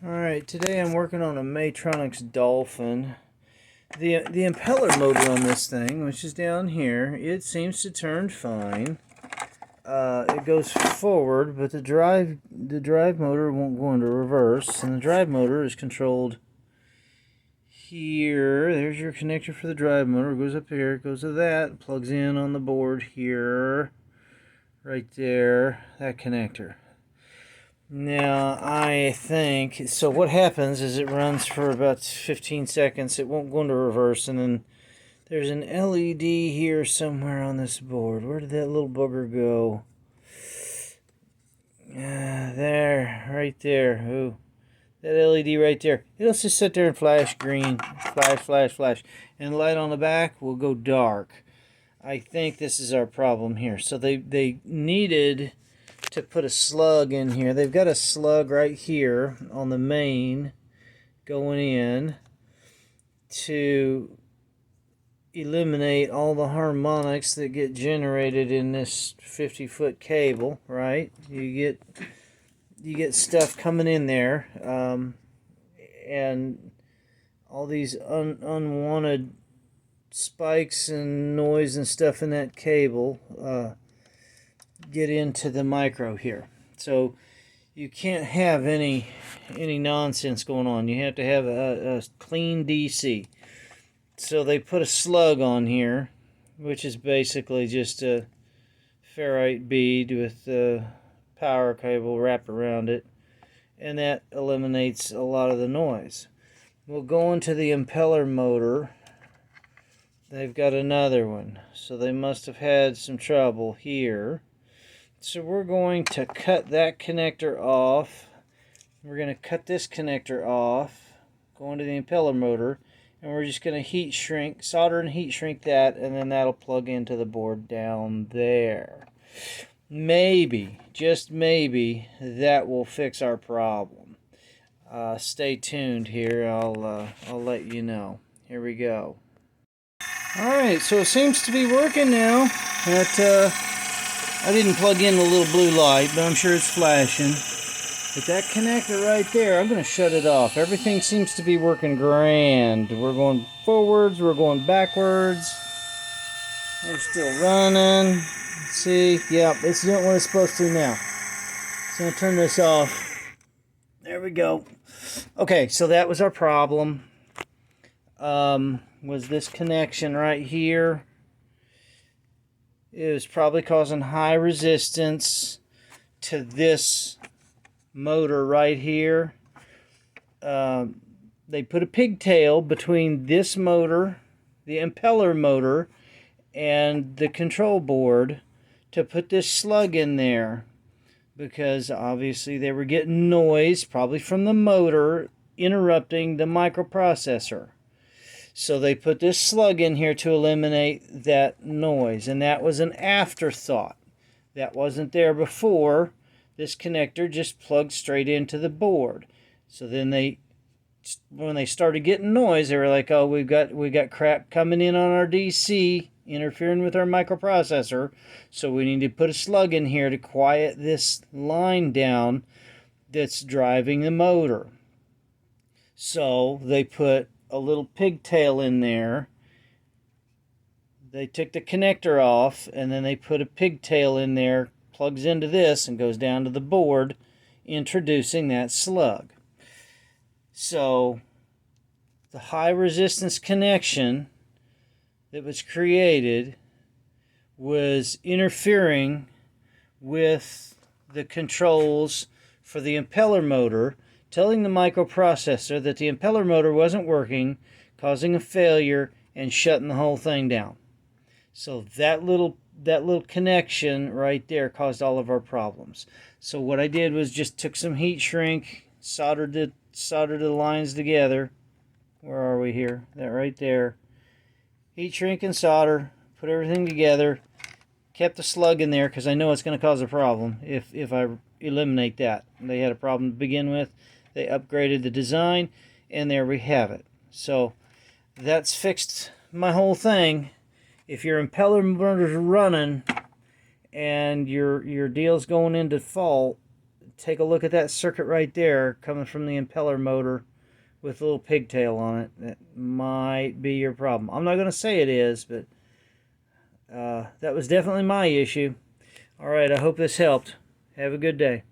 Alright, today I'm working on a Maytronics Dolphin. The impeller motor on this thing, which is down here, it seems to turn fine. It goes forward, but the drive motor won't go into reverse, and the drive motor is controlled here. There's your connector for the drive motor. It goes up here, it goes to that, plugs in on the board here, right there, that connector. Now, I think, so what happens is it runs for about 15 seconds, it won't go into reverse, and then there's an LED here somewhere on this board. Where did that little booger go? There, right there. Ooh, that LED right there. It'll just sit there and flash green, flash, flash, flash, and the light on the back will go dark. I think this is our problem here. So they needed to put a slug in here. They've got a slug right here on the main going in to eliminate all the harmonics that get generated in this 50-foot cable, right? You get stuff coming in there, and all these unwanted spikes and noise and stuff in that cable get into the micro here. So you can't have any nonsense going on. You have to have a clean DC. So they put a slug on here, which is basically just a ferrite bead with a power cable wrapped around it, and that eliminates a lot of the noise. We'll go into the impeller motor. They've got another one, so they must have had some trouble here. So we're going to cut that connector off. We're going to cut this connector off, go into the impeller motor, and we're just going to solder and heat shrink that, and then that'll plug into the board down there. Maybe, just maybe, that will fix our problem. Stay tuned here. I'll let you know. Here we go. Alright, so it seems to be working now. I didn't plug in the little blue light, but I'm sure it's flashing. But that connector right there, I'm going to shut it off. Everything seems to be working grand. We're going forwards, we're going backwards. We're still running. Let's see, yeah, it's doing what it's supposed to now. So I'm going to turn this off. There we go. Okay, so that was our problem. Was this connection right here. It was probably causing high resistance to this motor right here. They put a pigtail between this motor, the impeller motor, and the control board to put this slug in there, because obviously they were getting noise, probably from the motor, interrupting the microprocessor. So they put this slug in here to eliminate that noise, and that was an afterthought. That wasn't there before. This connector just plugged straight into the board. So then when they started getting noise, they were like, "Oh, we got crap coming in on our DC, interfering with our microprocessor. So we need to put a slug in here to quiet this line down that's driving the motor." So they put a little pigtail in there. They took the connector off, and then they put a pigtail in there, plugs into this and goes down to the board, introducing that slug. So the high resistance connection that was created was interfering with the controls for the impeller motor, telling the microprocessor that the impeller motor wasn't working, causing a failure and shutting the whole thing down. So that little connection right there caused all of our problems. So what I did was just took some heat shrink, soldered the lines together. Where are we here? That right there. Heat shrink and solder, put everything together, kept the slug in there because I know it's going to cause a problem if I eliminate that. They had a problem to begin with. They upgraded the design, and there we have it. So that's fixed my whole thing. If your impeller motor's running and your deal's going into fault, take a look at that circuit right there coming from the impeller motor with a little pigtail on it. That might be your problem. I'm not going to say it is, but that was definitely my issue. All right, I hope this helped. Have a good day.